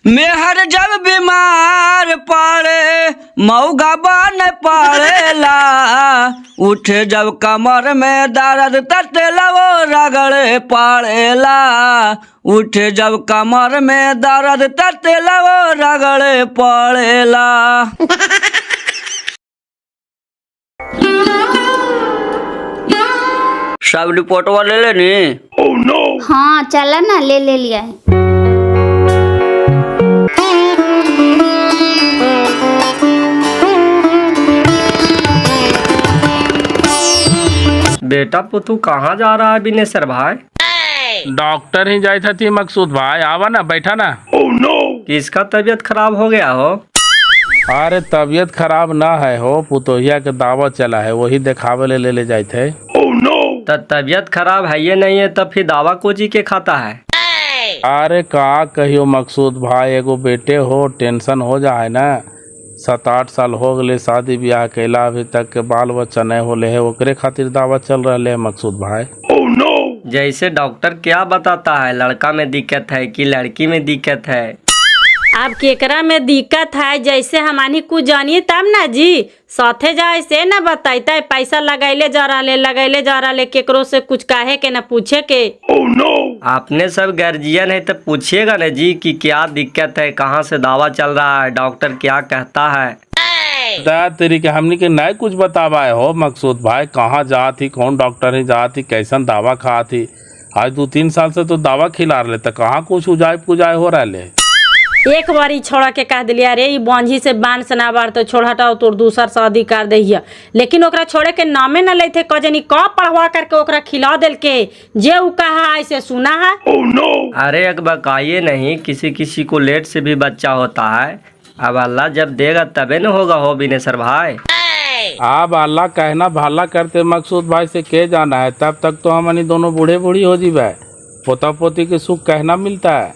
मेहर जब बीमार पड़े मऊगा बन पड़ेला, उठे जब कमर में दर्द तटेला वो रगड़े पड़ेला, उठे जब कमर में दर्द तटेला वो रगड़े पड़ेला। सब रिपोर्टवा ले लेनी? oh, no. हाँ चला ना, ले लिया है। बेटा पुतू कहाँ जा रहा है बिनेसर भाई? डॉक्टर ही जाए थी मकसूद भाई, आवा ना, बैठा ना। oh, no. किसका तबीयत खराब हो गया हो? अरे तबीयत खराब ना है हो, पुतोहिया के दावत चला है, वही दिखावे ले जाए थे। oh, no. तबीयत खराब है ये नहीं है तब फिर दावा कोची के खाता है? अरे का कहियो मकसूद भाई, एगो बेटे हो, टेंशन हो जाए ना। 7-8 साल हो गए शादी ब्याह कैला, अभी तक के बाल बच्चा नहीं होले है, ओकरे खातिर दावा चल रहा है मकसूद भाई। oh, no. जैसे डॉक्टर क्या बताता है, लड़का में दिक्कत है कि लड़की में दिक्कत है? अब केकरा में दिक्कत है जैसे हमानी कुछ जानिए तब ना जी, साथे जाए से न बताइता। पैसा लगैले जा रहा ले केकरो से कुछ काहे के न पूछे के। oh, no. आपने सब गार्जियन है तो पूछिएगा ना जी कि क्या दिक्कत है, कहाँ से दावा चल रहा है, डॉक्टर क्या कहता है। तेरी के हमनी के नहीं कुछ बतावा हो मकसूद भाई, कहाँ जाती, कौन डॉक्टर ही जाती, कैसन दावा खाती। आज 2-3 साल से तो दावा खिला रहे, तो कहाँ कुछ उजाय पुजाय हो रहा ले। एक बार छोड़ा के कह दिलिया रे ई बांझी से बान सना बार तो छोड़ हटाओ तोर दूसर शादी कर दहिया, लेकिन ओकरा छोड़े के नामे न लेते। कजनी क पढ़वा करके ओकरा खिला दिल के जे उ कहा ऐसे सुना है। oh, no. अरे एक बकाइए नहीं, किसी किसी को लेट से भी बच्चा होता है। अब अल्लाह जब देगा तबे न होगा हो बिनेसर भाई। अब अल्लाह कहना भाला करते मकसूद भाई से के जाना है, तब तक तो हमनी दोनों बूढ़े बूढ़ी हो जीवे, पोता पोती के सुख कहना मिलता है।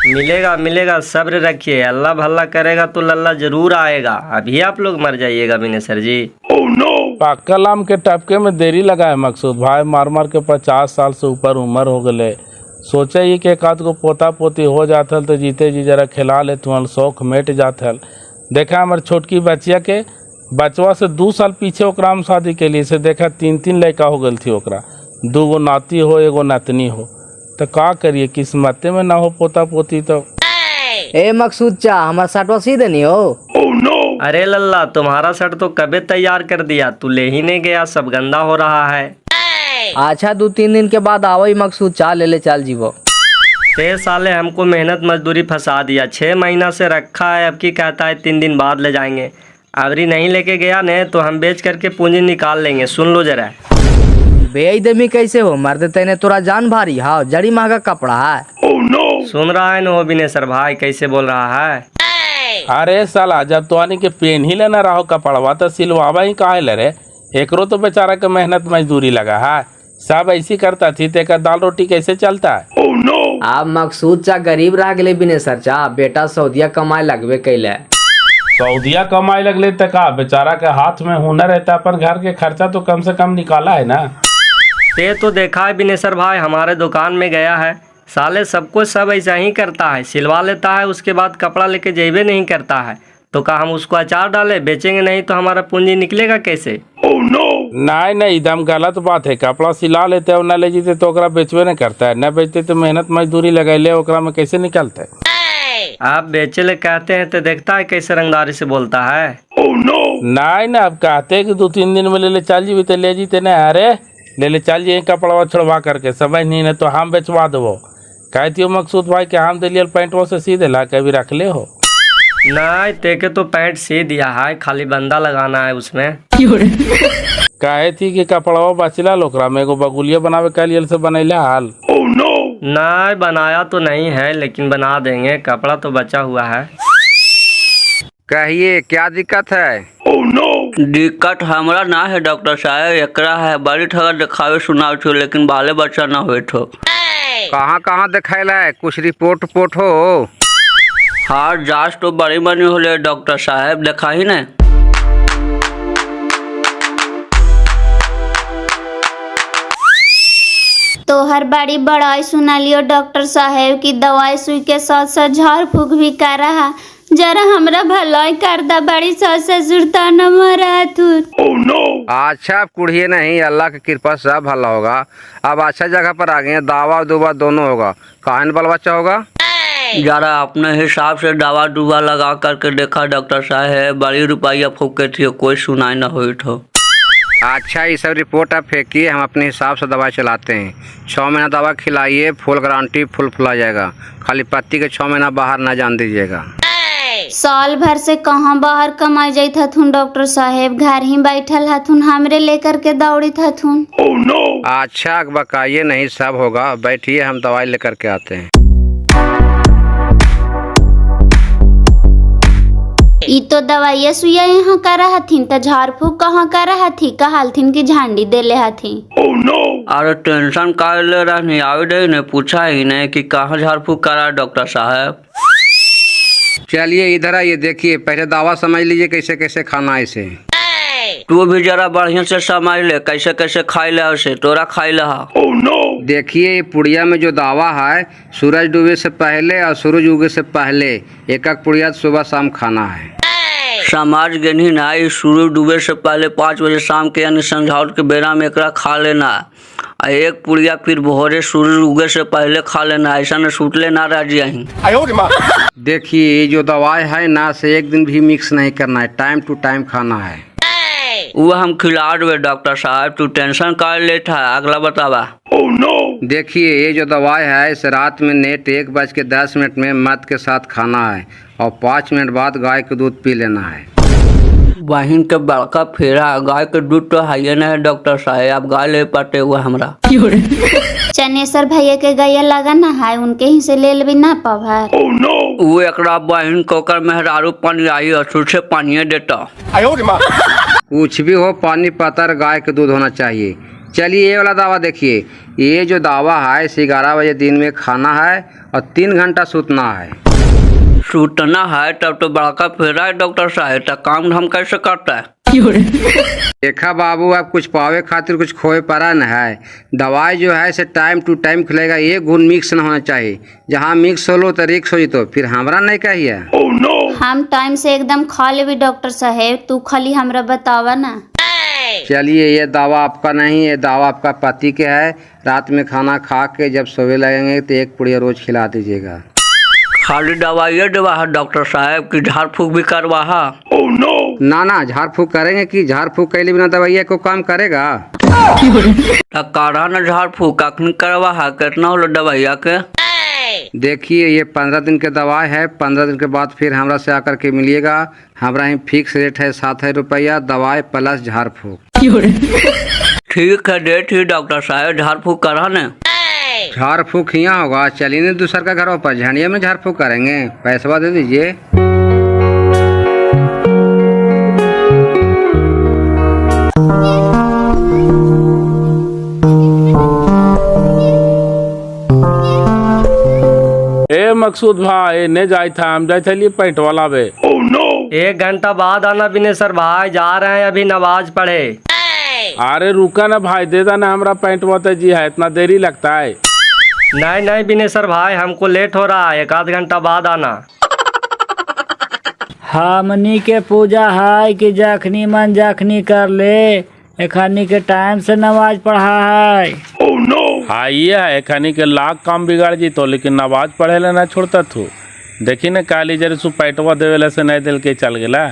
मिलेगा, सब्र रखिए, अल्लाह भला करेगा तो लल्ला जरूर आएगा। अभी आप लोग मर जाइएगा बिनेसर जी। oh, no. पाकल आम के टपके में देरी लगा है मकसूद भाई, मार के 50 साल से ऊपर उम्र हो गए। सोचे ही के एकाध को पोता पोती हो जाथल तो जीते जी जरा खिला ले तुम, शौक मिट जाथल। देखा हमारे छोटकी बच्चिया के बचवा से 2 साल पीछे ओकरा हम शादी के लिए से देखा 3 लड़का हो गई थी, ओकरा 2 नाती हो, एगो नतनी हो, तो का करिए, किस्मते में ना हो पोता पोती। तो ए मकसूद चा हमारा शर्टवा सी देनी हो। oh, no. अरे लल्ला तुम्हारा शर्ट तो कबे तैयार कर दिया, तू ले ही नहीं गया, सब गंदा हो रहा है। अच्छा 2-3 दिन के बाद आवई मकसूद चा ले चल जीवो। ते साले हमको मेहनत मजदूरी फंसा दिया, 6 महीना से रखा है, अब की कहता है 3 दिन बाद ले जाएंगे। अबरी नहीं लेके गया ने तो हम बेच करके पूंजी निकाल लेंगे, सुन लो जरा। बेईदमी कैसे हो मर्द, तेने तोरा जान भारी हाँ, जड़ी महंगा कपड़ा है। oh, no. सुन रहा है न हो बिनेसर भाई कैसे बोल रहा है। अरे साला जब तो आने के पेन ही लेना रहो कपड़वा तो सिलवावा ही काहे ले रे, एकरो तो बेचारा के मेहनत मजदूरी लगा है, सब ऐसी करता थी, तेका दाल रोटी कैसे चलता है। oh, no. अब मकसूद चा गरीब रह गए बिनेसर चा, बेटा सऊदिया कमाए लगबे कैले। सऊदिया कमाए लगले तो का, बेचारा के हाथ में हुनर रहता, पर घर के खर्चा तो कम से कम निकाला है ना। ते तो देखा है बिनेसर भाई, हमारे दुकान में गया है, साले सबको सब ऐसा ही करता है, सिलवा लेता है, उसके बाद कपड़ा लेके जेबे नहीं करता है। तो क्या हम उसको अचार डाले, बेचेंगे नहीं तो हमारा पूंजी निकलेगा कैसे। oh, no. नहीं एकदम गलत बात है, कपड़ा सिला लेते हो, न ले जीते तो ओकरा बेचबे नहीं करता है, न बेचते तो मेहनत मजदूरी लगैले ओकरा में कैसे निकलते। आप बेचे ले कहते हैं तो देखता है कैसे रंगदारी से बोलता है। oh, no. नहीं अब कहते कि 2-3 दिन में ले चल जीबी तो ले जीते न, अरे ले चल जाइए कपड़ा छोड़वा करके, समझ नहीं तो हम बेचवा देवो। कहती हो मकसूद भाई के हम दिलियल पैंटवा से सी देला, कभी रख ले हो। नहीं तेके तो पैंट सी दिया है, खाली बंदा लगाना है उसमें। कहे थी कि कपड़वा बचला लोकरा में एगो बगुलिया बनावे के लिए से बनैला हाल। oh, no. नहीं बनाया तो नहीं है, लेकिन बना देंगे, कपड़ा तो बचा हुआ है। कहिए क्या दिक्कत है। oh, no. दिक्कत हमरा ना है डॉक्टर साहब, एकरा है बड़ी ठगर दिखावे सुनावे छो, लेकिन बाले बच्चा ना हुए थो। कहाँ दिखाइला है, कुछ रिपोर्ट हो। हाँ जांच तो बड़ी बनी होले डॉक्टर साहब, देखा ही ना। तोहर बड़ी बड़ाई सुना लियो डॉक्टर साहेब की दवाई सुई के साथ साथ झाड़ फूक भी कर रहा। जरा हमरा भलाई कर दा, बड़ी सास ससुर ताना मारा तू। अच्छा अब कुड़िए नहीं, अल्लाह की कृपा से सब भला होगा। अब अच्छा जगह पर आ गए हैं, दावा दुवा दोनों होगा। कहाँ बाल बच्चा होगा? जरा अपने हिसाब से दवा दुवा लगा करके देखा डॉक्टर साहब, बड़ी रुपया फूके थी, कोई सुनाई न हुई थो। अच्छा ये सब रिपोर्ट आप फेंकिए, हम अपने हिसाब से दवा चलाते हैं। 6 महीना दवा खिलाइए, फुल गारंटी, फुल फुला जाएगा। खाली पत्ती के 6 महीना बाहर ना जान दीजिएगा। साल भर से कहाँ बाहर कमाई जाइत हथुन डॉक्टर साहेब, घर ही बैठल हथुन, हमरे लेकर के दौड़ित हथुन। अच्छा बकाइए नहीं, सब होगा। बैठिए, हम दवाई लेकर के आते हैं। ई तो दवाइया सुइया यहाँ करा हथिन, तो झाड़ फूक कहाँ करा हथी? कहलथिन की झंडी देले हथी। अरे टेंशन का ले रहनी, आवे दे ने पूछा ही नहीं कि कहाँ झाड़ फूक करा डॉक्टर साहब। चलिए इधर आइए, देखिए पहले दवा समझ लीजिए कैसे कैसे खाना है इसे। तू भी जरा बढ़िया से समझ ले कैसे कैसे खाई ले, उसे तोरा खाई लहा। देखिए ये पुड़िया में जो दवा है, सूरज डूबे से पहले और सूरज उगे से पहले एक एक पुड़िया सुबह शाम खाना है। समाज गेनी ना, सूरज डूबे से पहले 5 बजे शाम के यानी संझाउट के बेरा में एकरा खा लेना। एक पुड़िया फिर भोरे सूरज उगे से पहले खा लेना, ऐसा न सूतले ना रह जाही। देखिए ये जो दवाई है ना, से एक दिन भी मिक्स नहीं करना है, टाइम टू टाइम खाना है। वो हम खिला देवे डॉक्टर साहब, तू टेंशन कर लेता है। अगला बतावा। देखिए ये जो दवाई है, इस रात में नेट 1:10 में मध के साथ खाना है और 5 मिनट बाद गाय का दूध पी लेना है। बहिन के बड़का फेरा, गाय के दूध तो है ना डॉक्टर साहब, आप गाय ले पाते हुआ हमरा। चनेसर भैया के गैया लगा ना है, उनके ही से ले लेबी ना पवार। वो एकरा बहिन को कर मेहरारू पानी आई असुर से पानी देता। कुछ भी हो, पानी पतर गाय का दूध होना चाहिए। चलिए ये वाला दवा देखिए, ये जो दवा है 11 बजे दिन में खाना है और 3 घंटा सूतना है। सूतना है तब तो बड़का फेरा है डॉक्टर साहब, तो काम हम कैसे करता है? देखा बाबू, आप कुछ पावे खातिर कुछ खोए पड़ा न है। दवाई जो है से टाइम टू टाइम खिलेगा, ये गुण मिक्स न होना चाहिए। जहाँ मिक्स हो लो तो रिक्स हो तो फिर हमरा नहीं कहिए। हम टाइम से एकदम खा लेबी डॉक्टर साहेब, तू खाली हमरा बतावा ना। चलिए ये दवा आपका नहीं, ये दवा आपका पति के है। रात में खाना खा के जब सोने लगेंगे तो 1 पुड़िया रोज खिला दीजिएगा। खाली दवाई देवा है डॉक्टर साहब की झाड़ फूक भी करवा है? ना झाड़ फूक करेंगे कि झाड़ फूक कैले बिना दवाइया को काम करेगा? काढ़ा न झाड़ फूक अखनी करवा है, कितना हो दवाइया के? देखिए ये 15 दिन के दवाई है, 15 दिन के बाद फिर हमरा से आकर के मिलिएगा। हमारा ही फिक्स रेट है 7 रुपया, दवाई प्लस झाड़ फूक। ठीक है, दे ठीक डॉक्टर साहब, झाड़ फूक करा न। झाड़ फूक यहाँ होगा, चलिए नहीं दूसर का घरों पर झंडिया में झाड़ फूक करेंगे। पैसा दे दीजिए। ए मकसूद भाई ने जाए था, हम जाए थे पैंट वाला बे। 1 घंटा बाद आना बिनेसर भाई, जा रहे हैं अभी नमाज पढ़े। अरे रुका ना भाई, दे देना हमरा पैंट वाते जी है, इतना देरी लगता है। नहीं बिनेसर भाई, हमको लेट हो रहा है, 1 आध घंटा बाद आना। हमनी के पूजा है कि जखनी मन जखनी कर ले, एखनी के टाइम से नमाज पढ़ा है। हाँ ये है, खनी के लाख काम बिगाड़ जी तो, लेकिन नमाज पढ़े ले ना छोड़ता थू। देखी ना काली जरे सु पैटवा देवेला से नहीं दिल के चल गेला।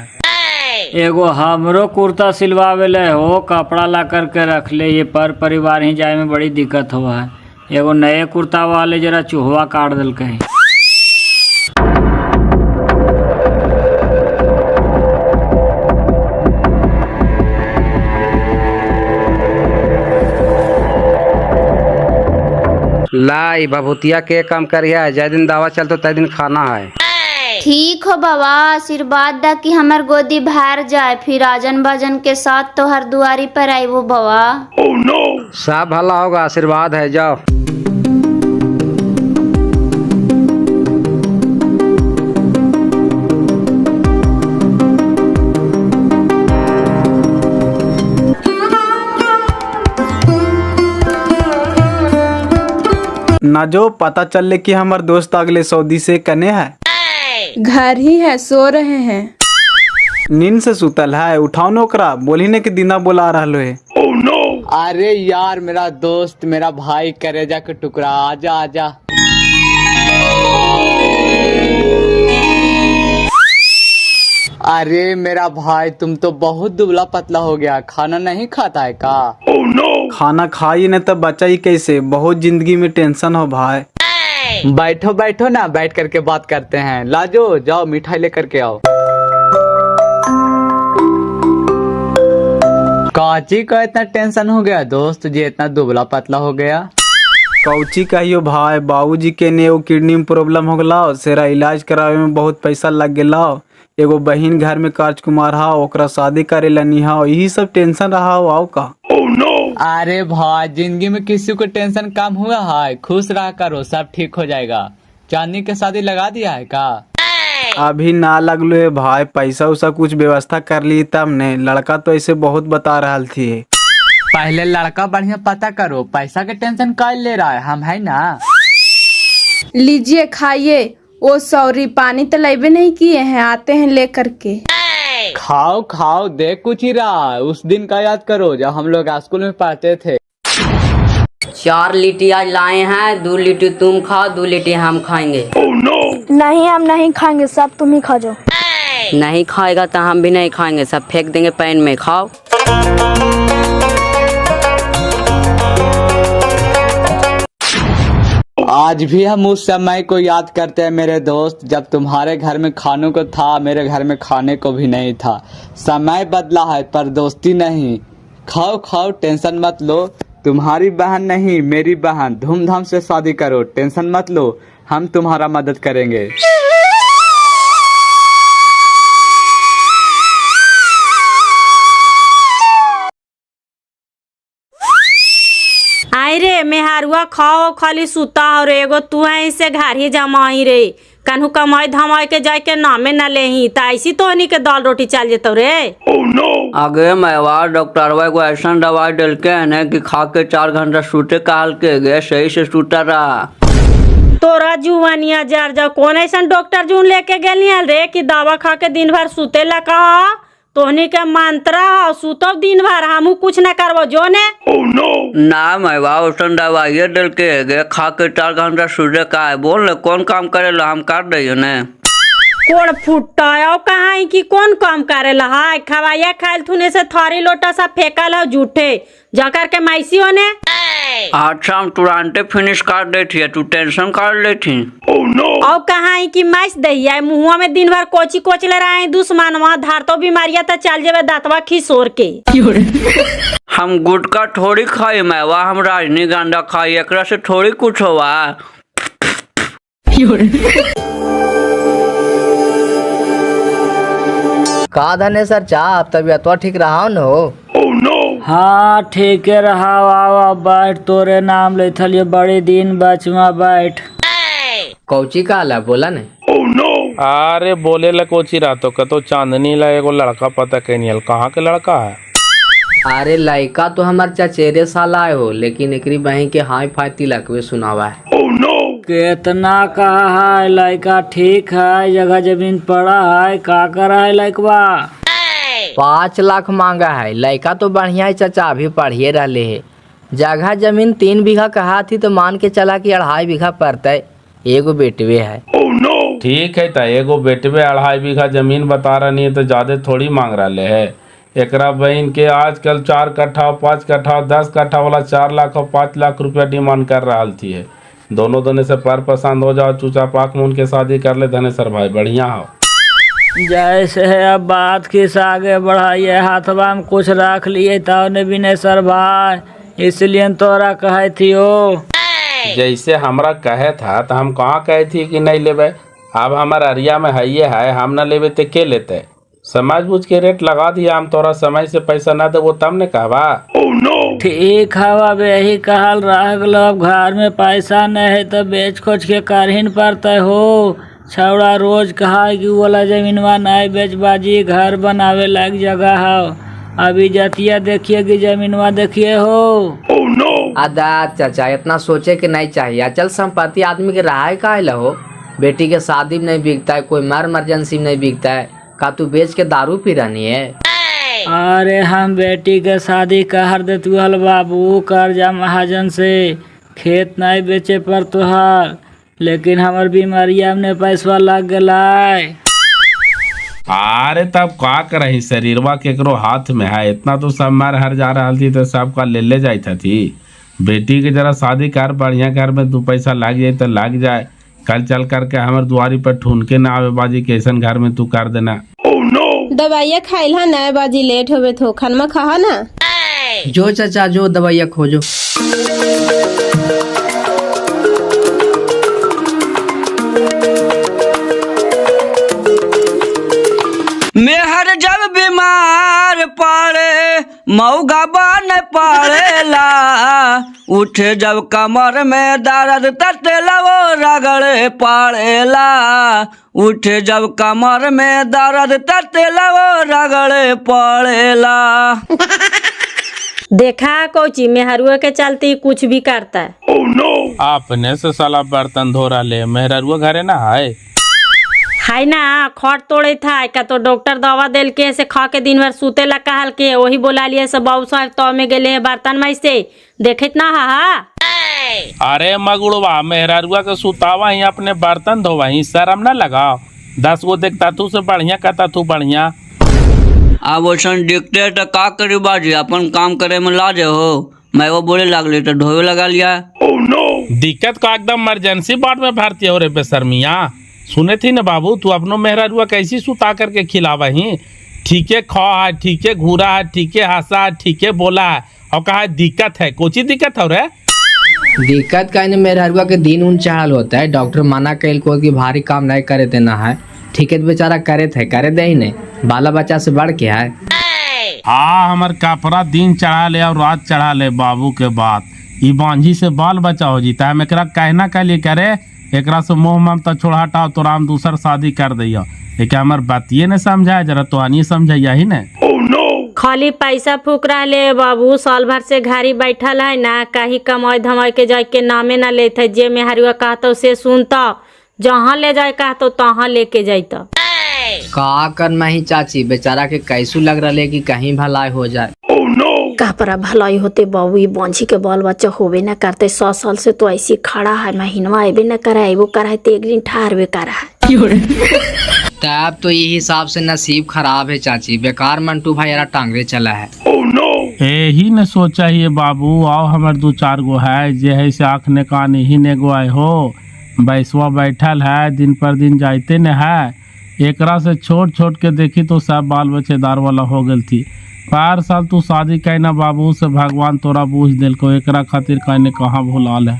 एगो हमरो कुर्ता सिलवावेले हो, कपड़ा ला करके रख ले, ये पर परिवार ही जाए में बड़ी दिक्कत हुआ है। एगो नए कुर्ता वाले जरा चूहवा काट दिल कहीं। लाई भभूतिया के काम करिए, जै दिन दावा चलतो तै दिन खाना है। ठीक हो बाबा, आशीर्वाद दा कि हमार गोदी भर जाए, फिर आजन बाजन के साथ तो हर दुआरी पर आई वो बाबा। सब भला होगा, आशीर्वाद है, जाओ। ना जो पता चल ले कि हमार दोस्त अगले सऊदी से कने है। घर ही है, सो रहे हैं। नींद से सुतल है, उठाओ न ओकरा, बोली ने कि दीना बोला रहलो है। अरे यार मेरा दोस्त, मेरा भाई, करेजा के टुकड़ा, आजा आजा। अरे मेरा भाई, तुम तो बहुत दुबला पतला हो गया, खाना नहीं खाता है का? खाना खाई नहीं तो बचा ही कैसे, बहुत जिंदगी में टेंशन हो भाई। बैठो बैठो ना, बैठ करके बात करते हैं। लाजो जाओ मिठाई लेकर के आओ। काची का इतना टेंशन हो गया दोस्त जी, इतना दुबला पतला हो गया? कौची कहियो भाई, बाबूजी के ने एगो किडनी में प्रॉब्लम हो गला, सेरा इलाज करावे में बहुत पैसा लग गया। एगो बहिन घर में राजकुमार हा, ओकरा शादी करे लनी हा, यही सब टेंशन रहा हो। आओ का? अरे भाई, जिंदगी में किसी को टेंशन कम हुआ है? खुश रहा करो, सब ठीक हो जाएगा। चांदनी के शादी लगा दिया है का? अभी ना लगलो है भाई, पैसा उसा कुछ व्यवस्था कर ली तब ने। लड़का तो ऐसे बहुत बता रहा थी। पहले लड़का बढ़िया पता करो, पैसा के टेंशन कर ले रहा है, हम है ना। लीजिए खाइए। ओ सॉरी, पानी तो लेबे नहीं किए हैं, आते हैं लेकर के। खाओ खाओ, देख कुछ ही रहा। उस दिन का याद करो जब हम लोग स्कूल में पढ़ते थे। 4 लिट्टी आज लाए हैं, 2 लिट्टी तुम खाओ, 2 लिट्टी हम खाएंगे। नहीं, हम नहीं खाएंगे, सब तुम ही खा जाओ। नहीं खाएगा तो हम भी नहीं खाएंगे, सब फेंक देंगे पैन में। खाओ। आज भी हम उस समय को याद करते हैं मेरे दोस्त, जब तुम्हारे घर में खाने को था, मेरे घर में खाने को भी नहीं था। समय बदला है पर दोस्ती नहीं। खाओ खाओ, टेंशन मत लो। तुम्हारी बहन नहीं, मेरी बहन, धूमधाम से शादी करो, टेंशन मत लो, हम तुम्हारा मदद करेंगे। आई रे मेहरुआ, खाओ खाली सुता और एगो तू है इसे घर ही जमाई रे। कन्हू कमाई धमाई के जाए के नामे न लेही, त ऐसी तो नहीं के दाल रोटी चल जेतो रे। आगे मैवा डॉक्टर को ऐसा दवाई डल के है कि खा के 4 घंटा सूते काल के गए, सही से सूता रहा। तोरा जुआनिया जार जा, कौन ऐसा डॉक्टर जून लेके गेलियल रे कि दवा खा के दिन भर सूते ला? कहा तोहनी के मंत्रा हो, सूतो दिन भर, हमू कुछ न करबो जो ने। ना मैवा उसन दवाई डल के गए, खा के 4 घंटा सूते का है। बोल कौन काम करे ला, हम कर दे ने। कोण फुटाया कहा कि कौन काम करे ला? हाय खवाया खाइल थुने से थारी लोटा सा फेंकल हो झूठे जाकर के मैसी होने। अच्छा हम तुरंते फिनिश कर दे थी, तू टेंशन कर ले थी। और कहा कि मैस दहिया मुहुआ में दिन भर कोची कोचले रहे दुश्मन, वहाँ धार तो बीमारिया तो चल जावे दांतवा खिसोर के। हम गुटका थोड़ी खाई मैवा, हम रजनीगंधा खाई, एकरा से थोड़ी कुछ हुआ। का धने सर चाह, अब तबियत तो ठीक रहा न हो? हाँ ठीक है रहा। आओ बैठ, तोरे नाम ले थलिए, बड़े दिन बचवा बैठ। कौची का ला बोला ने? अरे बोले ला कोची रातो का तो चांदनी ला एगो लड़का पता कहीं, कहाँ के लड़का है? अरे लड़का तो हमार चचेरे साल आए हो, लेकिन एकरी बहन के हाई फाई तिलक में सुनावा है। कितना कहा है लड़का? ठीक है, जगह जमीन पड़ा है, का करा है लड़कवा? 5 लाख मांगा है। लड़का तो बढ़िया है चाचा, अभी पढ़िए रहले है। जगह जमीन 3 बीघा कहा थी तो मान के चला कि 2.5 बीघा पड़ता। एगो बेटवे है। ठीक है, तो एगो बेटवे 2.5 बीघा जमीन बता रही है तो ज्यादा थोड़ी मांग रहे है। एकरा बहन के आजकल 4 कट्ठा 5 कट्ठा 10 कट्ठा वाला 4 लाख और 5 लाख रुपया डिमांड कर रहा थी है। दोनों दोनों से पर पसंद हो जाओ, चूचा पाक मुन के शादी कर ले धनेसर भाई, बढ़िया हो। जैसे है अब बात किस आगे बढ़ाइए, हाथवा में कुछ रख लिए तो ने विनेश्वर भाई, इसलिए तोरा कहे थी हो। जैसे हमरा कहे था तो हम कहाँ कहे थी कि नहीं लेबे। अब हमारा अरिया में है, हम न लेबे तो के लेते। समझ बुझ के रेट लगा दिया, हम तोरा समय से पैसा न देवो तब ने कहवा। ठीक है, अब यही कहल रह गलो, अब घर में पैसा नहीं है तो बेच खोच के करहिन पड़ते हो। छौड़ा रोज कहा कि वाला जमीनवा नहीं बेच बाजी, घर बनावे लायक जगह हो। अभी जतिया देखिए कि जमीनवा देखिए हो। अदा चाचा इतना सोचे कि नहीं चाहिए। अचल संपत्ति आदमी के रहा है काहे ला हो। बेटी के शादी में नहीं बिकता है, कोई मर इमरजेंसी में नहीं बिकता है, का तू बेच के दारू पी रही है? अरे हम बेटी के शादी कर दे तू हल बाबू, कर्जा महाजन से, खेत नहीं बेचे पर तुहार, लेकिन हमार बीमारिया में पैसा लग गला। अरे तब का करही, शरीरवा केकरो हाथ में है। इतना तो सब मार हर जा रहा थी तो सबका ले जाता थी। बेटी के जरा शादी कर, बढ़िया घर में 2 पैसा लग जाए तो लग जाए। कल चल करके हमारे दुआरी पर ठूनके ना आवे बाजी, कैसन घर में तू कर देना। दवाइया खाइला ना बाजी, लेट होवे तो खाना खा ना। जो चाचा जो दवाइया खोजो। मेहर जब बीमार पड़े मऊगा बन पड़ेला, उठे जब कमर में दर्द तटेला वो रगड़े पड़ेला, उठे जब कमर में दर्द तटेला वो रगड़े पड़ेला। देखा कोची मेहरुआ के चलते कुछ भी करता है। अपने से साला बर्तन धो रहा ले, मेहरुआ घरे ना है ना, खट तोड़े था का तो डॉक्टर दवा दिल के से खा के दिन भर सूते ला कहल के, वही बोला लिए सब बाबू साहब तो में गेले बर्तन में से देखत ना हा। अरे मगुड़वा, मेहरुआ के सुतावा ही अपने बर्तन धोवा ही, शर्म ना लगाओ। 10 गो देखता तू से बढ़िया कहता तू बढ़िया। अब वैसन देखते तो का करी बाजी, अपन काम करे में लाजे हो। मैं वो बोले लगली तो ढोवे लगा लिया। दिक्कत का एकदम इमरजेंसी वार्ड में भर्ती हो रे बेशर्मिया। सुने थी ना बाबू, तू अपनो मेहरुआ कैसी सुता करके खिलावा ही। ठीके खा है, ठीके घूरा है, ठीके हंसा है, ठीके बोला है, और कहा दिक्कत है। कोची दिक्कत हो रे? दिक्कत का मेहरुआ के दिन उन चढ़ल होता है। डॉक्टर मना कैल को कि भारी काम नहीं करे देना है। ठीके बेचारा करे थे, करे दे ही नहीं, बाला बच्चा से बढ़ के है। हाँ, हमार कपड़ा दिन चढ़ा ले और रात चढ़ा ले बाबू के बात। ई बांझी से बाल बचा हो जीता है। हम एकरा कहना के लिए करे, एकरा से मोह ममता छोड़ा हटाओ तो राम दूसर शादी कर दिया। लेकिन हमार बातिये ने समझाए, जरा तो आनी समझाइया ही ने। खाली पैसा फूक रहा ले बाबू, साल भर से घरी बैठल है ना, कहीं कमाई धमाई के जाए के नामे ना लेते। जे मेहरुआ कहता से सुनता, जहाँ ले जाए कहता तहाँ लेके जाता। का कर नहीं चाची, बेचारा के कैसू लग रहा है कि कहीं भलाई हो जाए। का पर भलाई होते बाबू, ये बांझी के बाल बच्चा होबे न करते। 100 साल से तो ऐसी खड़ा है, महीनवा अबे न कराए, वो कराए तो एक दिन ठहरबे करा है। तब तो ये हिसाब से नसीब खराब है चाची, बेकार मंटू भाई यारा टांगरे चला है। यही ने सोचा ही बाबू, आओ हमार 2-4 गो है जे है से आँख ने कान ही ने गो आए हो। बैसवा बैठल है, दिन पर दिन जाते न है। एकरा से छोट के देखी तो सब बाल बच्चेदार वाला हो गल थी। 4 साल तू शादी कहना बाबू से, भगवान तोरा बूझ दिल को। एकरा खातिर कहने कहाँ भुलाल है।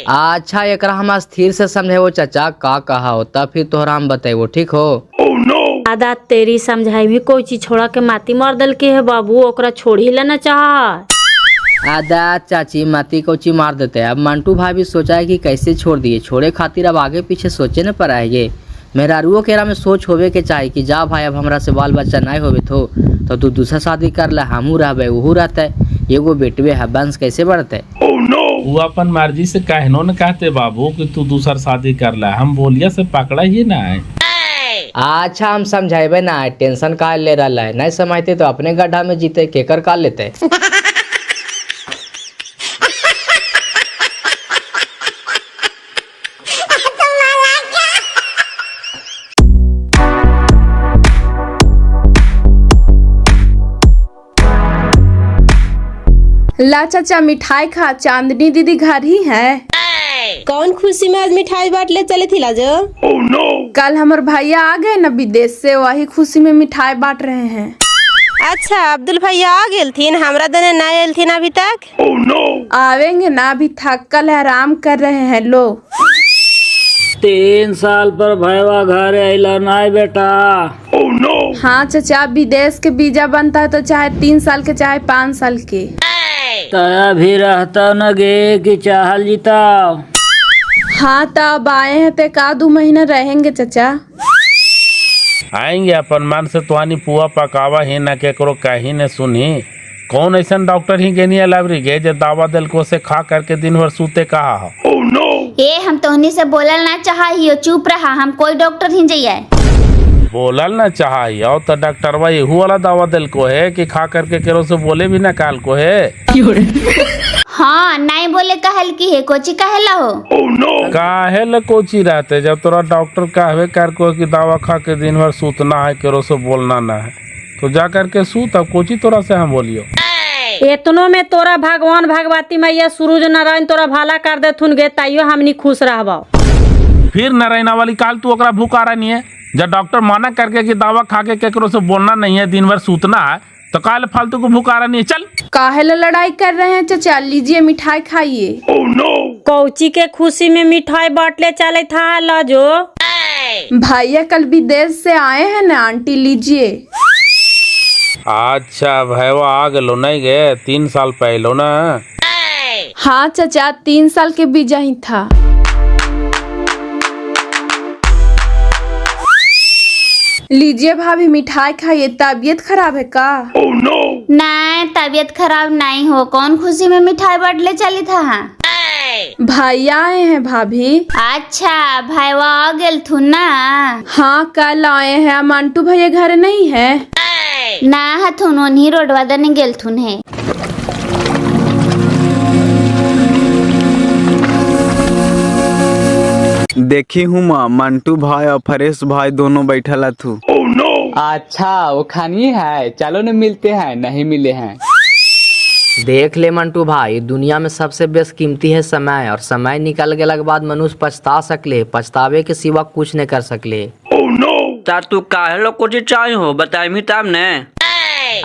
अच्छा, एकरा हम स्थिर से समझे चाचा, का कहा होता फिर तोहरा हम बताइबो, ठीक हो? दादा तेरी समझाई भी कोई चीज छोड़ा के माती मार दल के है बाबू, ओकरा छोड़ ही लेना चाह। आदा चाची माती कोची मार देते हैं। अब मंटू भाई भी सोचा है कि कैसे छोड़ दिए, छोड़े खातिर अब आगे पीछे सोचे न पड़ा है। ये मेरा रुओ केरा में सोच होवे के चाहिए कि जा भाई अब हमरा से बाल बच्चा नहीं होवे तो तू दूसरा शादी कर ले, हमू रहबे वहू रहते, एगो बेटवे है, वंश कैसे बढ़ते। वो अपन मर्जी से कहनो न कहते बाबू कि तू दूसर शादी कर ले, हम बोलिया से पकड़ा ही ना है। अच्छा हम समझाइबे ना, टेंशन का ले रहा है, नहीं समझते तो अपने गड्ढा में जीते, केकर का लेते। ला चाचा मिठाई खा, चांदनी दीदी घर ही है। कौन खुशी में आज मिठाई बांट ले चले थी लाजो? कल हमारे भैया आ गए ना विदेश से, वही खुशी में मिठाई बांट रहे हैं। अच्छा, अब्दुल भैया आ गए थी, हमरा देने नहीं आयल थी ना अभी तक। आवेंगे ना, अभी थकल है, आराम कर रहे हैं। लो 3 साल पर भैया घर अला नहीं बेटा। हाँ चाचा, विदेश के वीजा बनता है तो चाहे 3 साल के चाहे 5 साल के। तया भी रहता न गे कि चाहल जीता। हाँ तब आए हैं तो 1-2 महीना रहेंगे चाचा। आएंगे अपन मन से तुहानी पुआ पकावा ही न केकरो कहीं न सुनी। कौन ऐसा डॉक्टर ही गेनी है लाइब्रेरी के जो दवा दिल को से खा करके दिन भर सूते कहा हो? ए हम तोहनी से बोलल ना चाहिए, चुप रहा, हम कोई डॉक्टर ही जाइए। बोलल ना चाहिए और तो डॉक्टरवा यहू वाला दवा दिल को है कि खा करके केरो से बोले भी ना काल को है। हाँ नहीं बोले कहल की है, कोची कहेला हो? काहे ल कोची रहते जब तोरा डॉक्टर कहवे कर को कि दवा खा के दिन भर सूतना है केरो से बोलना ना है तो जा करके सूत। अब कोची तोरा से हम बोलियो? इतनो में तोरा भगवान भगवती मैया सूरज नारायण तोरा भाला कर देथुन गे, ताइयो हमनी खुश रहबो। फिर नारायणा वाली काल तू ओकरा भूखा नहीं है जब डॉक्टर माना करके कि दवा खा के केकरो से बोलना नहीं है दिन भर सूतना है तो काल फालतू को भूखा नहीं है। चल काहे ला लड़ाई कर रहे हैं चाचा, लीजिए मिठाई खाइए। कौची के खुशी में मिठाई बांटले चले था लाजो। भैया कल विदेश से आए हैं ना आंटी, लीजिए। अच्छा भैया आ गलो नहीं गे 3 साल पहले ना? हाँ चाचा 3 साल के बीजा ही था। लीजिए भाभी मिठाई खाइए, तबीयत खराब है का? नहीं तबीयत खराब नहीं हो, कौन खुशी में मिठाई बांटले चली था? भैया आए हैं भाभी। अच्छा भाईवा आ गेल थुन ना? हाँ कल आए हैं। मंटू भैया घर नहीं है ना हथुन, उन्हीं रोडवा दने गेल थुन है। देखी हूँ माँ, मंटू भाई और फरेश भाई दोनों बैठल थू। अच्छा वो खानी है, चलो न मिलते हैं, नहीं मिले हैं। देख ले मंटू भाई, दुनिया में सबसे बेस्ट कीमती है समय, और समय निकल गए के बाद मनुष्य पछता सकले, पछतावे के सिवा कुछ नहीं कर सकले। ता तू काहे लो कुछ चाहे हो बताई तब ने?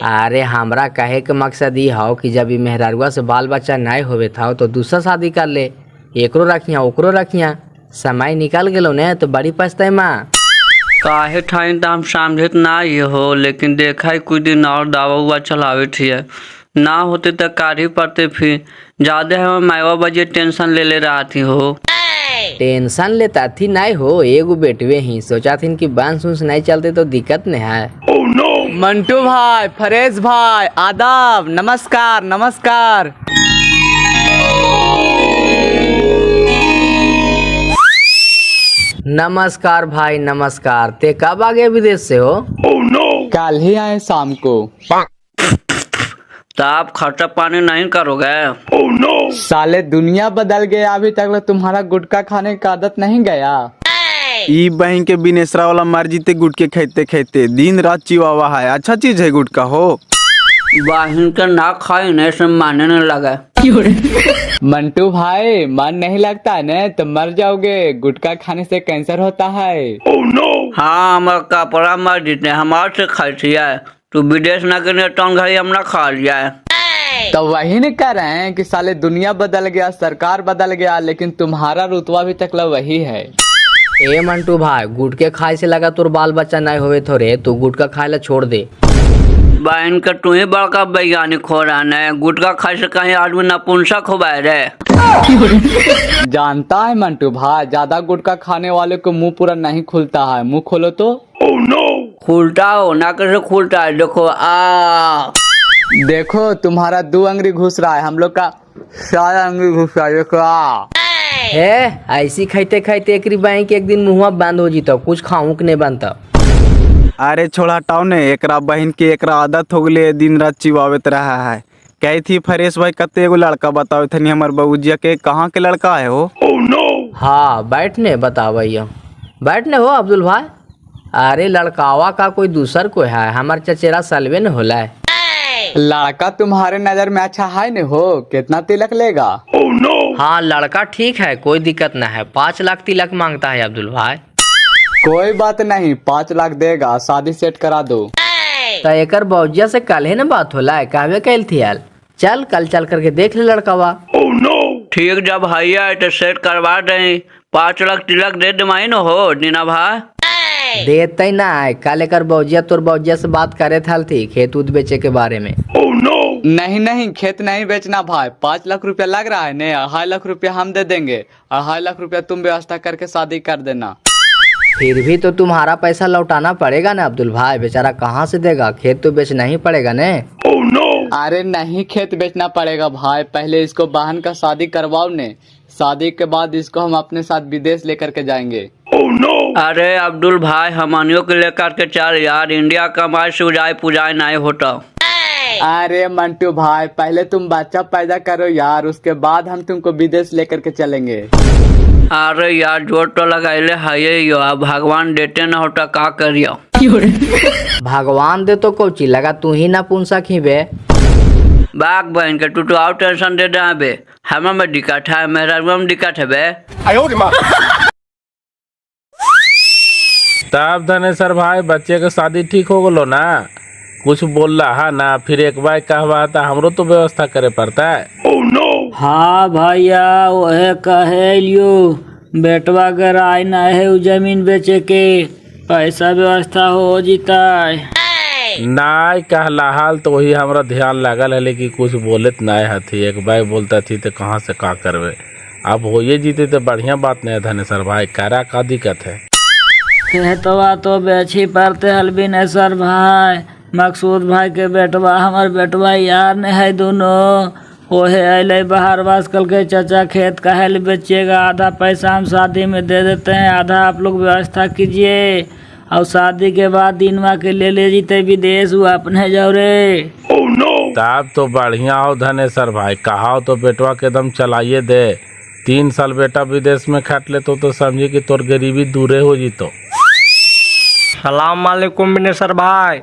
अरे हमरा कहे के मकसद ये हो कि जब मेहरारुआ से बाल बच्चा नहीं होवे था तो दूसरा शादी कर ले, एकरो रखिया ओकरो रखिया, समय निकल गलो ने तो बड़ी पछताई माँ। काहे ठाइन तो हम समझत ना ये हो, लेकिन देखा कुछ दिन और दावा हुआ चलावे थी ना होते तो कारी पड़ते, फिर ज्यादा है मायवा बजे टेंशन ले रहा थी हो। टेंशन लेता थी नहीं हो, एगो बेटवे ही सोचा थी कि बांस उंस नहीं चलते तो दिक्कत नहीं है। मंटू भाई, फरेश भाई, आदाब, नमस्कार नमस्कार। नमस्कार भाई नमस्कार। ते कब आ गए विदेश से हो? कल ही आए शाम को। तो आप खर्चा पानी नहीं करोगे? साले दुनिया बदल गया, अभी तक तुम्हारा गुटखा खाने का आदत नहीं गया। ई बहन के बिनेसरा वाला मर्जी ते गुटके खाते खाते दिन रात चिवावा है। अच्छा चीज है गुटका हो। बहन के ना खाई नहीं से मानने नहीं लगा। मंटू भाई मन नहीं लगता न तो मर जाओगे, गुटखा खाने से कैंसर होता है। हाँ हमारा कपड़ा मर जीते हमारे से खाई थी, तू विदेश न करने टन घड़ी हम ना खा लिया है। तो वही नहीं कह रहे हैं कि साले दुनिया बदल गया, सरकार बदल गया, लेकिन तुम्हारा रुतबा भी तक वही है। ए मंटू भाई, गुटके खाए से लगा तोर बाल बच्चा नहीं होवे थोड़े, तू गुटखा खाए ला छोड़ दे। बहन का तू ही बड़का वैज्ञानिक हो रहा है, गुटखा खाए से कहीं आदमी नपुंसक हो रे। जानता है मंटू भाई, ज्यादा गुटखा खाने वाले को मुंह पूरा नहीं खुलता है, मुंह खोलो तो। खुलता हो ना, कैसे खुलता है? देखो तुम्हारा 2 अंगुली घुस रहा है, हम लोग का 4 अंगुली घुस रहा है, देखो। है ऐसी खाते खाते एक बैंक एक दिन मुँह बंद हो जीता, कुछ खाऊं के नहीं बनता। अरे छोड़ा हटाओ ने, एकरा बहन के एकरा आदत हो गले दिन रात चिवावत रहा है। कही थी फरेश भाई कते एगो लड़का बताओ थे हमार बबूजिया के, कहाँ के लड़का है हो? हाँ बैठने बतावैया, बैठने हो अब्दुल भाई। अरे लड़कावा का कोई दूसर को है, हमार चचेरा सलवे न होला है। लड़का तुम्हारे नजर में अच्छा है न हो? कितना तिलक लेगा? हाँ लड़का ठीक है, कोई दिक्कत न है, 5 लाख तिलक मांगता है अब्दुल भाई। कोई बात नहीं, 5 लाख देगा, शादी सेट करा दो। तो एकर बौजिया से कल है न बात होला है, कहवे कैल थी यार। चल कल चल करके देख ले लड़कावा। ठीक जब भैया तो सेट करवा दें, 5 लाख तिलक दे दमाई न हो नीना भाई। देते ना, कल एकर बौजिया तोर बौजिया से बात करे थी खेत उत बेचे के बारे में। नहीं नहीं, खेत नहीं बेचना भाई, 5 लाख रुपया लग रहा है ने, 2.5 लाख रुपया हम दे देंगे, 2.5 लाख रुपया तुम व्यवस्था करके शादी कर देना। फिर भी तो तुम्हारा पैसा लौटाना पड़ेगा ना अब्दुल भाई, बेचारा कहाँ से देगा, खेत तो बेचना ही पड़ेगा ने। अरे नहीं खेत बेचना पड़ेगा भाई, पहले इसको बहन का शादी करवाओ ने, शादी के बाद इसको हम अपने साथ विदेश लेकर के जाएंगे। अरे अब्दुल भाई हमनियों को लेकर के चल यार, इंडिया कमाई से उजाई पुजाई नहीं होता। अरे मंटू भाई पहले तुम बच्चा पैदा करो यार, उसके बाद हम तुमको विदेश लेकर के चलेंगे। अरे यार जोर तो लगाइले है यो, अब भगवान देते न होता का करियो। भगवान दे तो कोची लगा तू ही ना पुंसा खीबे। बाग बहन के तू तो और टेंशन दे रहा बे, हमें में दिक्कत है, मेरा में दिक्कत है बे। तब धनेश्वर भाई बच्चे के शादी ठीक हो गलो ना, कुछ बोल रहा ना, फिर एक बार कहवा था हमरो तो व्यवस्था करे पड़ता है। हाँ भैया वहे कहे लियो, बेटवा अगर आई ना है उ जमीन बेचे के, पैसा व्यवस्था हो जीता नाय कहला हाल तो वही हमरा ध्यान लागल है, लेकिन कुछ बोलत नाय हथी, एक बार बोलता थी तो कहाँ से का करवे, अब हो ये जीते तो बढ़िया बात नहीं है धनेश्वर भाई, करा का दिक्कत है। खेतवा तो बेची पड़ते हलबिनेश्वर भाई, मकसूद भाई के बेटवा हमार बेटवा यार ने है दोनों, ओहे अले बाहर बास कल के चाचा खेत काहे बेचिएगा, आधा पैसा हम शादी में दे देते हैं, आधा आप लोग व्यवस्था कीजिए, और शादी के बाद दिनवा के ले जीते विदेश, वो अपने जाओ रे। तब तो बढ़िया हो धनेश्वर भाई, कहा तो बेटवा के दम चलाइए दे, 3 साल बेटा विदेश में खट ले तो समझी कि तोर गरीबी दूरे हो जीतो। सलाम वालेकुम बिनेसर भाई।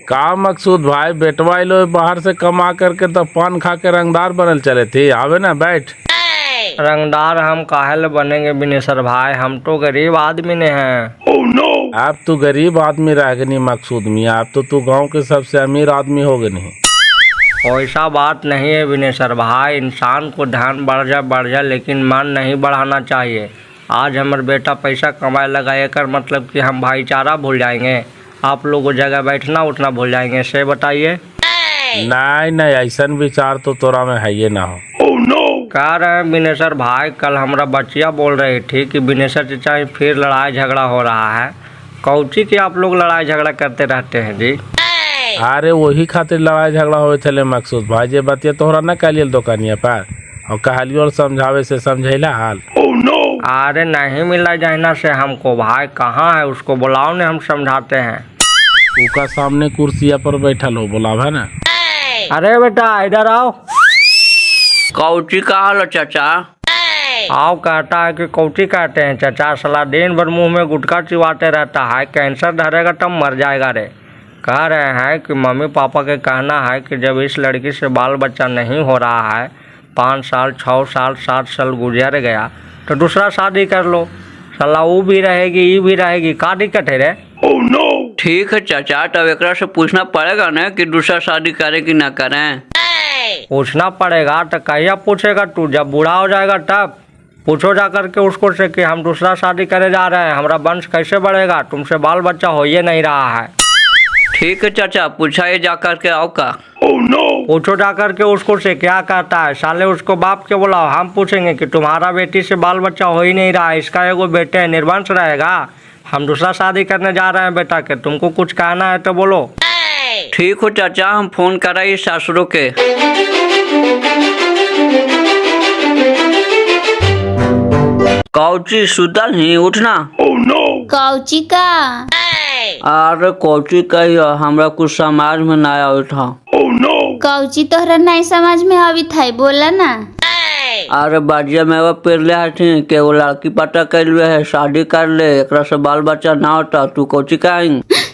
का मकसूद भाई, बेटवा लो बाहर से कमा करके तो पान खा के रंगदार बनल चले थे, आवे ना बैठ। रंगदार हम काहे बनेंगे बिनेसर भाई, हम तो गरीब आदमी ने हैं। अब तू गरीब आदमी रह गनी मकसूद मियाँ, अब तो तू गांव के सबसे अमीर आदमी हो गनी। ऐसा बात नहीं है बिनेसर भाई, इंसान को ध्यान बढ़ जा लेकिन मन नहीं बढ़ाना चाहिए। आज हमारे बेटा पैसा कमाए लगा कर मतलब कि हम भाईचारा भूल जाएंगे, आप लोगों जगह बैठना उठना भूल जाएंगे, से बताइए। नहीं ऐसा विचार तो तोरा में है ये ना हो। कह रहे हैं बिनेसर भाई, कल हमारा बच्चिया बोल रही थी कि बिनेसर चाचा फिर लड़ाई झगड़ा हो रहा है, कौची की आप लोग लड़ाई झगड़ा करते रहते हैं जी? अरे वही खातिर लड़ाई झगड़ा हुए थे मकसूद भाई, जे बतिया तोहरा न कहलियल दुकानिया पर, और कहलियो और समझावे से समझैला हाल। अरे नहीं मिला जाना से हमको भाई, कहाँ है उसको बुलाओ ने, हम समझाते हैं। उसका सामने कुर्सिया पर बैठल हो, बुलाव है ना। अरे बेटा इधर आओ। कौची कहा लो चाचा? आओ, कहता है कि कौची कहते हैं चाचा, साला दिन भर मुंह में गुटखा चिबाते रहता है, कैंसर धरेगा तब मर जाएगा रे। कह रहे हैं कि मम्मी पापा के कहना है कि जब इस लड़की से बाल बच्चा नहीं हो रहा है, 5 साल 6 साल 7 साल गुजर गया, तो दूसरा शादी कर लो, साला वो भी रहेगी ये भी रहेगी, का दिक्कत है रे? ठीक है चाचा, तब एकरा से पूछना पड़ेगा ना कि दूसरा शादी करे कि ना करें। पूछना पड़ेगा तो कहिया पूछेगा तू, जब बूढ़ा हो जाएगा तब पूछो जा करके उसको से कि हम दूसरा शादी करे जा रहे हैं, हमारा वंश कैसे बढ़ेगा, तुमसे बाल बच्चा हो ही नहीं रहा है। ठीक है चाचा, पूछाइए जा करके आओ का। पूछो जा करके उसको से क्या कहता है, साले उसको बाप के बुलाओ, हम पूछेंगे कि तुम्हारा बेटी से बाल बच्चा हो ही नहीं रहा है, इसका एगो बेटे है निर्वंश रहेगा, हम दूसरा शादी करने जा रहे हैं बेटा के, तुमको कुछ कहना है तो बोलो। ठीक हो चाचा, हम फोन कराइए सासुरों के। कौची सुतल ही उठना। कौची का? अरे कौची कहियो, हमरा कुछ समाज में नया उठा। कौची तोहरा नहीं समझ में अभी था, बोला ना। अरे बाजिया में वो पेरले हठी के वो लड़की पता कर ले है, शादी कर ले, एकरा से बाल बच्चा ना होता, तू कौची कहेंगे?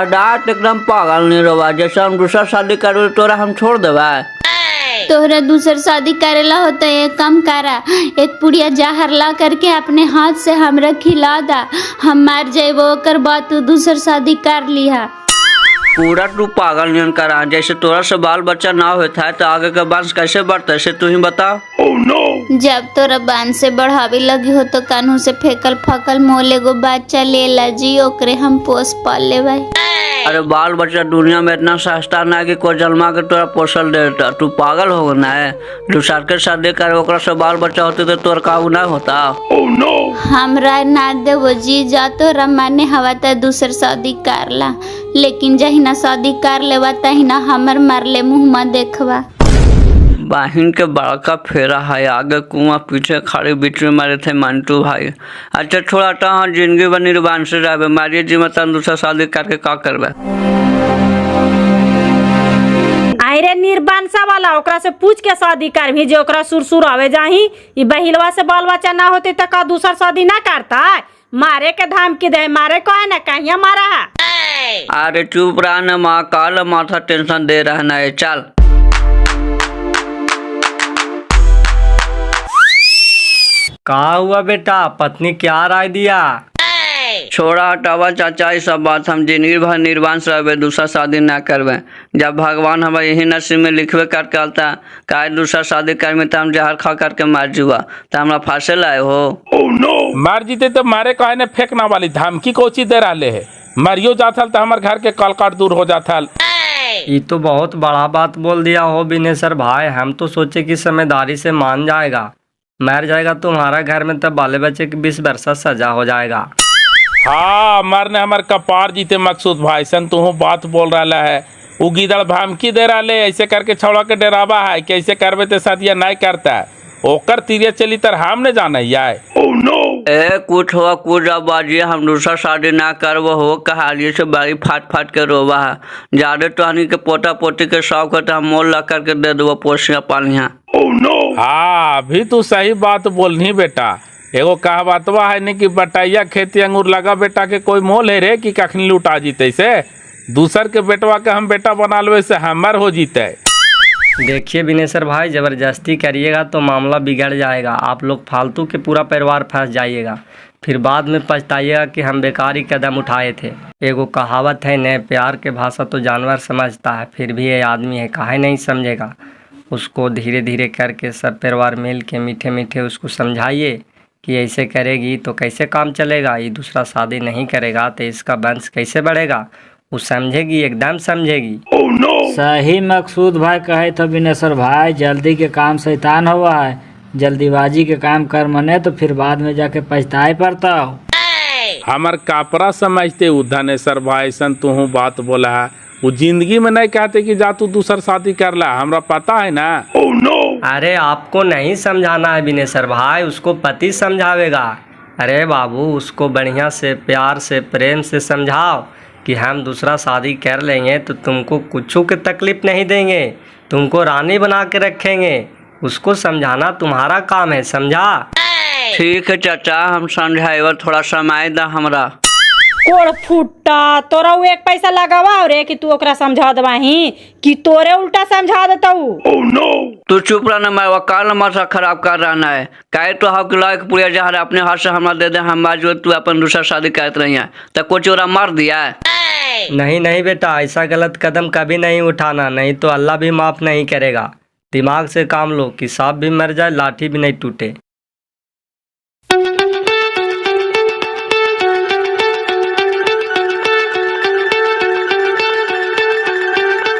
डांट एकदम पागल नहीं रहा, जैसे हम दूसरा शादी करे तोरा हम छोड़ देवा। तोहरा दूसर शादी करेला होता है, एक काम करा, एक पुड़िया जहर ला करके अपने हाथ से हमरा खिला दा, हम मर जाएबो, ओकर बाद तू दूसर शादी कर लिहा। पूरा तू पागल नहीं करा, जैसे तोरा से बाल बच्चा ना होता है तो आगे का वंश कैसे बढ़ता है, से तू ही बता। जब तोरा बांध से बढ़ावे लगी हो तो कानू से फेकल फकल मोल एगो बच्चा ले ला जी, ओकरे हम पोस पाल लेबै। अरे बाल बच्चा दुनिया में इतना सस्ता ना कि कोई जन्मा के तोरा पोसल देता। तू पागल हो ना है? दूसर के शादी कर ओकरा से बाल बच्चा होते तो तोर काबू ना होता। हमरा ना देवो जी, जा तोरा माने हवा त दूसर शादी कर ला, लेकिन जहिना शादी कर लेवा तहिना हमर मारले मुँह में देखवा। बहन के बड़का फेरा है, आगे कुआं पीछे खाड़ी बीच में मारे थे मंटू भाई। अच्छा थोड़ा टा जिंदगी बनी निर्वाण से जाबे, मारिए जी मत दूसरा शादी करके का करबे? अरे निर्बांसा वाला ओकरा से पूछ के शादी कर भी, जो ओकरा सुरसुर आवे जाही। ई बहिलवा से बाल बच्चा ना होते तो का दूसर शादी ना करता? मारे के धमकी दे, मारे को है ना, कहिया मारा है? अरे चुप रहा न माँ, काल माथा टेंशन दे रहा है। चल कहा हुआ बेटा, पत्नी क्या राय दिया? छोड़ा हटावा चाचा, ये सब बात हम जिंदगी भर निर्वाण से रहे, दूसरा शादी ना करवे। जब भगवान हमें यही नसीब में लिखवे करके आता का दूसरा शादी करमे तो हम जहर खा करके मार जुआ, तो हमरा फांसे लाए हो। मार जीते तो मारे कहे ने फेंकना वाली धमकी कोची दे रहे है? मरियो जाथल तो हमारे घर के कलकट दूर हो जाथल। ये तो बहुत बड़ा बात बोल दिया हो बिनेसर भाई। हम तो सोचे कि समझदारी से मान जाएगा, मर जाएगा तुम्हारा घर में, तब बाले बच्चे की 20 वर्ष सजा हो जाएगा। हाँ, मरने हमारे कपार जीते मकसूद भाई सन तू बात बोल रहा है। वो गिदड़ धमकी दे रहा है, ऐसे करके छौड़ा के डरावा है कि ऐसे करबे तो शादिया नहीं करता है। ओकर तीरे चली तर हम ने जाना है। ए कुछ हुआ कुछ बाजी, हम दूसरा शादी ना करव हो, कहाली से बड़ी फाट फाट के रोवा है। ज्यादा टहनी के पोता पोती के शौक है तो हम मोल ला करके दे दो पोसिया पानिया। हाँ अभी तू सही बात बोलनी बेटा। एगो कहावतवा है नहीं कि बटाइया खेती अंगूर लगा बेटा के कोई मोल है रे कि कखनी लुटा जीते से। दूसर के बेटवा के हम बेटा बना लो से हमर हो जीते। देखिए बिनेसर भाई, जबरदस्ती करिएगा तो मामला बिगड़ जाएगा। आप लोग फालतू के पूरा परिवार फंस जाइएगा, फिर बाद में पछताइएगा कि हम बेकारी कदम उठाए थे। एगो कहावत है न, प्यार के भाषा तो जानवर समझता है, फिर भी ये आदमी है काहे नहीं समझेगा। उसको धीरे धीरे करके सब परिवार मिल के मीठे मीठे उसको समझाइए कि ऐसे करेगी तो कैसे काम चलेगा। ये दूसरा शादी नहीं करेगा तो इसका वंश कैसे बढ़ेगा। वो समझेगी, एकदम समझेगी। सही मकसूद भाई कहे तो बिनेसर भाई, जल्दी के काम शैतान हुआ है। जल्दीबाजी के काम कर मने तो फिर बाद में जाके पछताए पड़ता हो। हमार कापरा समझते धनेसर भाई सन तू बात बोला है। वो जिंदगी में नहीं कहते कि जा तू दूसर शादी कर ला, हमरा पता है ना। अरे आपको नहीं समझाना है बिनेसर भाई, उसको पति समझावेगा। अरे बाबू, उसको बढ़िया से प्यार से प्रेम से समझाओ कि हम दूसरा शादी कर लेंगे तो तुमको कुछ की तकलीफ नहीं देंगे, तुमको रानी बना के रखेंगे। उसको समझाना तुम्हारा काम है, समझा? ठीक है चाचा, हम समझाएगा, थोड़ा समय दा हमरा। कोड़ फुट्टा, तोरा वो एक पैसा लगावा रे कि तू ओकरा समझा दवाही कि तोरे उल्टा समझा देता हूँ। तू चुप रहना, मैं वकाल माथा खराब कर रहा है। कहे तो हाउ कि लायक पूरा जहाँ अपने हाथ से हमरा दे दे, हम जो तू अपन दूसरा शादी करते रही है तो कुछ और मार दिया है। नहीं नहीं बेटा, ऐसा गलत कदम कभी नहीं उठाना, नहीं तो अल्लाह भी माफ नहीं करेगा। दिमाग से काम लो कि सांप भी मर जाए लाठी भी नहीं टूटे।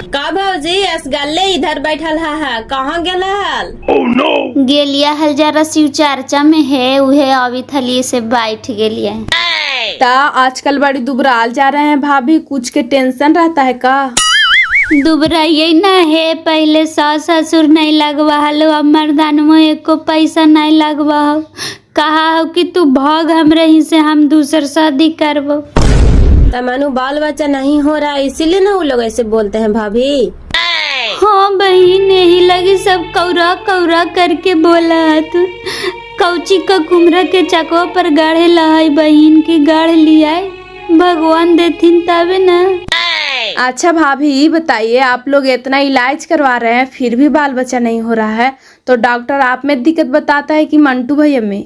का भौजी असगल्ले इधर बैठल है, कहाँ गेला हल? गेलिया हल जरा शिव चर्चा में है, उहे अभी थलिए से बैठ गेलिया। ता आजकल बड़ी दुबराल जा रहे हैं भाभी, कुछ के टेंशन रहता है का? दुबराइए ना है, पहले सास ससुर नहीं लगवा हलो, अब मर्दानमो एको पैसा नहीं लगवा हो। कहा हो कि तू भाग हम रही से, हम दूसर शादी करबो। तमनु बाल बच्चा नहीं हो रहा, इसीलिए ना वो लोग ऐसे बोलते हैं भाभी। हाँ बहन, यही लगी सब कौरा कौरा करके बोला है। तू कौची का कुमरा के चकवा पर गाढ़े लहाई, बहन की गाढ़ लिया भगवान देथिन तबे ना। अच्छा भाभी बताइए, आप लोग इतना इलाज करवा रहे हैं फिर भी बाल बच्चा नहीं हो रहा है, तो डॉक्टर आप में दिक्कत बताता है कि मंटू भैया में?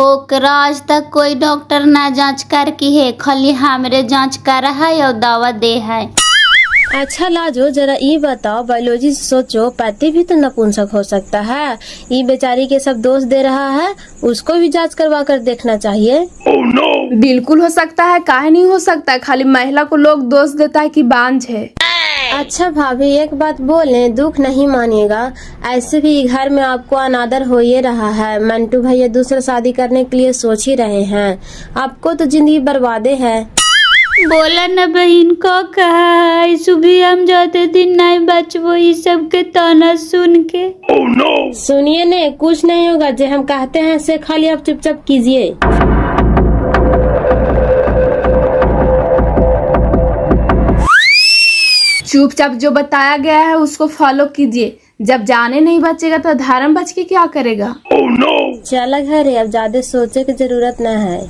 ओकरा आज तक कोई डॉक्टर ना जांच कर की है, खाली हमरे जांच कर है और दवा दे है। अच्छा लाजो जरा ये बताओ, बायोलॉजी से सोचो, पति भी तो नपुंसक हो सकता है। ये बेचारी के सब दोष दे रहा है, उसको भी जांच करवा कर देखना चाहिए। बिल्कुल हो सकता है, काहे नहीं हो सकता है। खाली महिला को लोग दोष देता है कि बांझ है। अच्छा भाभी एक बात बोले, दुख नहीं मानिएगा, ऐसे भी घर में आपको अनादर हो ये रहा है। मंटू भैया दूसरा शादी करने के लिए सोच ही रहे हैं, आपको तो जिंदगी बर्बादे है। बोला न बहन को कहा है, सुबह हम जाते दिन नहीं बचबो ये सब के ताना सुन के। सुनिए ने, कुछ नहीं होगा, जो हम कहते हैं से खाली आप चुपचाप कीजिए। चुपचाप जो बताया गया है उसको फॉलो कीजिए। जब जाने नहीं बचेगा तो धर्म बच के क्या करेगा। चला घर, अब ज्यादा सोचे की जरूरत न है।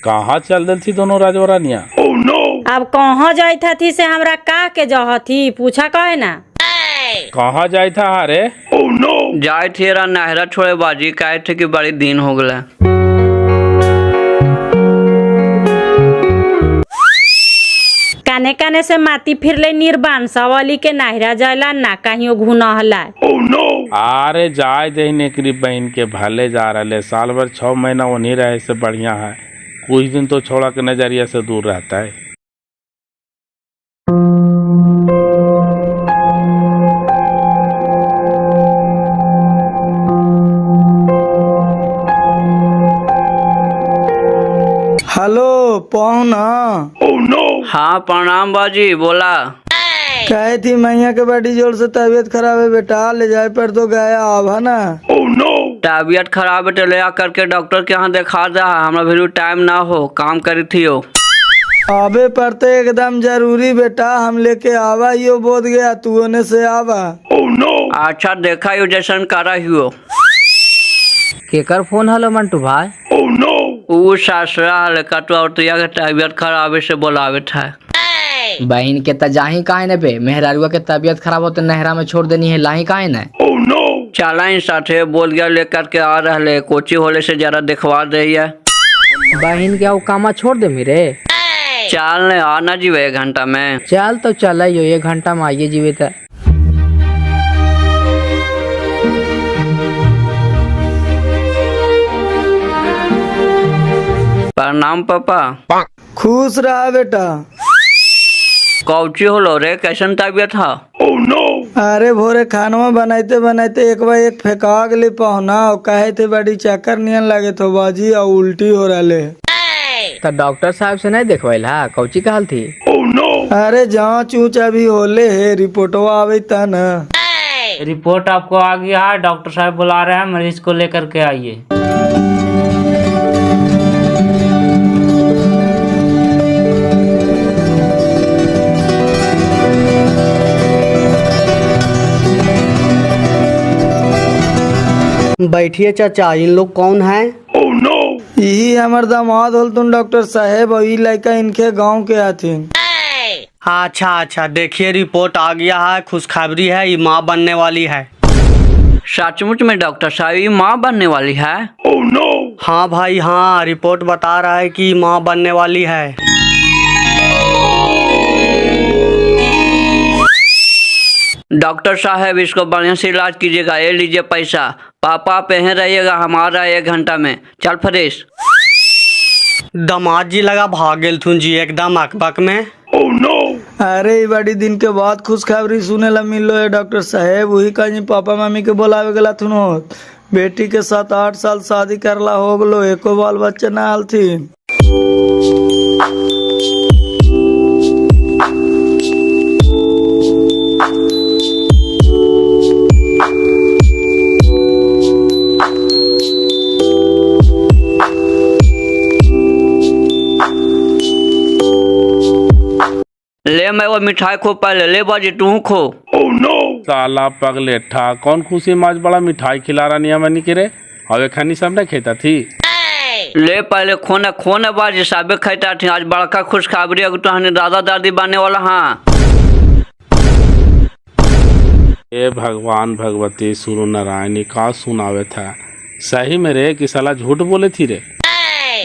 कहाँ चल दिल थी दोनों राजवरानिया? अब कहाँ जाई थी से हमरा का के जहती पूछा कहे ना। कहाँ जाए था हारे? जाए थे नहरा छोड़े बाजी, कहे थे कि बड़ी दिन हो गए। काने काने से माती फिरले निर्बान सवाली के नहरा जायला ना कहीं घुना हला। अरे जाए दे नेकरी बहन के भले जा रहे, साल भर 6 महीना वहीं रहे से बढ़िया है। कुछ दिन तो छोड़ा के नजरिया से दूर रहता है। हेलो पहुना। हाँ प्रणाम बाजी, बोला। कहे थी मैया के बड़ी जोर से तबीयत खराब है बेटा, ले जाए पर तो गया अब है ना। तबीयत खराब है तो ले करके डॉक्टर के यहाँ दिखा दे, हमरा भी टाइम ना हो, काम करी थी हो। आवे पर तो एकदम जरूरी बेटा, हम लेके आवा यो बोध गया, तू होने से आवा। अच्छा देखा यो जैसन करा हियो। केकर फोन हलो मंटू भाई? ऊ सासरा हल कटवा और के तबीयत खराब से बोलावे था। बहन के तजाही काहे ने पे, मेहरारुआ के तबीयत खराब होते नहरा में छोड़ देनी है, लाही काहे ने? चला इन साथे बोल गया लेकर के आ रहे, कोची होले से जरा दिखवा दे। बहन के कामा छोड़ दे मेरे। चल ने आना जीवे 1 घंटा में। चल तो चल 1 घंटा में आइए जीवे तो। प्रणाम पापा। खुश रहा बेटा। कौची होलो रे, कैसन तबीयत था? अरे भोरे खानवा बनाते बनाते एक बार एक फेंका गली पहुना, कहे थे बड़ी चक्कर नियन लगे तो बाजी और उल्टी हो रहे। तो डॉक्टर साहब से नहीं देखवाइल हा, कौची कहल थी? अरे जांच ऊंच अभी होले है, रिपोर्टवा आवे था ना। रिपोर्ट आपको आ गया है, डॉक्टर साहब बुला रहे हैं, मरीज को लेकर के आइए। बैठिए चाचा, इन लोग कौन हैं? यही हमार दामाद होल तुम डॉक्टर साहेब, और लड़का इनके गांव के आथिन। अच्छा अच्छा, देखिए रिपोर्ट आ गया है, खुशखबरी है, ये माँ बनने वाली है। सचमुच में डॉक्टर साहब ये माँ बनने वाली है? हाँ भाई हाँ, रिपोर्ट बता रहा है कि माँ बनने वाली है। डॉक्टर साहब इसको बढ़िया से इलाज कीजिएगा, ये लीजिए पैसा। पापा पे हैं रहिएगा हमारा 1 घंटा में। चल फ्रेश। दामाद जी लगा भागेल थुन जी एकदम अकबक में। अरे ये बड़ी दिन के बाद खुशखबरी सुने ला मिलो है डॉक्टर साहेब। वही कहीं पापा मम्मी के बोलावे गला थुन हो, बेटी के 7-8 साल शादी करला हो गलो, एको बाल बच्चा ना आल थी। ले मैं वो मिठाई खो, पहले ले बाजी तू खो। साला पगले ठा, कौन खुशी माज बड़ा मिठाई खिला रहा नहीं मनी के रे, अबे खानी सब ने खेता थी। ले पहले खोना खोना बाजी साबे खाता थी, आज बड़का खुशखबरी अगर तो दादा दादी बनने वाला। हाँ ए भगवान भगवती सुरु नारायणी का सुनावे था सही में रे कि साला झूठ बोले थी रे।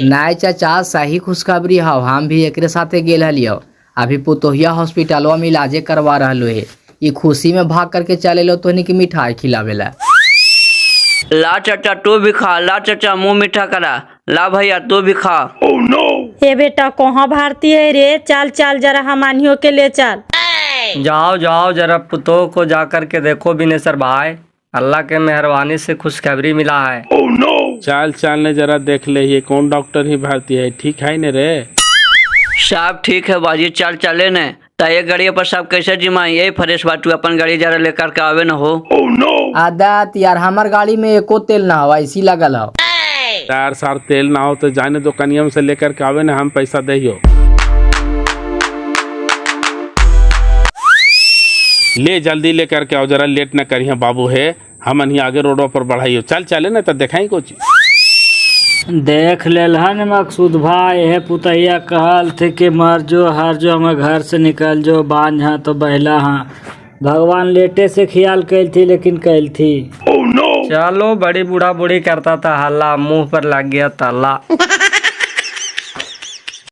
नाय चाचा सही खुशखबरी हो, हम भी एकरे साथे गेल हलियो। अभी पुतोहिया हॉस्पिटलवा में इलाजे करवा रहलो है। ये खुशी में भाग करके चले लो तो की मिठाई खिलावेला। ला चाचा तू भी खा, ला चाचा मुंह मीठा करा, ला भैया तू भी खा। हे बेटा कहाँ भारती है रे, चल चल जरा हमानियों के ले चल। जाओ जाओ जरा पुतो को जा कर के देखो बिनेसर भाई, अल्लाह के मेहरबानी से खुशखबरी मिला है। चल चल ने जरा देख ले ये कौन डॉक्टर ही भर्ती है, ठीक है न रे? सब ठीक है बाजी, चल चले न। तो ये गाड़ी पर सब कैसे जिमाई, यही फ्रेश बात तू अपन गाड़ी जरा लेकर के आवे न हो। आदत यार हमार गाड़ी में एको तेल ना हो, ऐसी लगल हो। यार सार तेल ना हो तो जाने दुकानिया से लेकर के आवे न, हम पैसा दहियो। ले जल्दी लेकर के आओ, जरा लेट न करिए बाबू है, हम ही आगे रोडों पर बढ़ाइयो। चल चले न तो देखाई कुछ। देख लेलहन मकसूद भाई, है पुतैया कहल थे कि मर जो हर जो हमें घर से निकल जो, बांझ हाँ तो बहला हाँ। भगवान लेटे से ख्याल कैल थी लेकिन कैल थी। चलो बड़ी बूढ़ा बूढ़ी करता था हल्ला, मुंह पर लग गया ताला।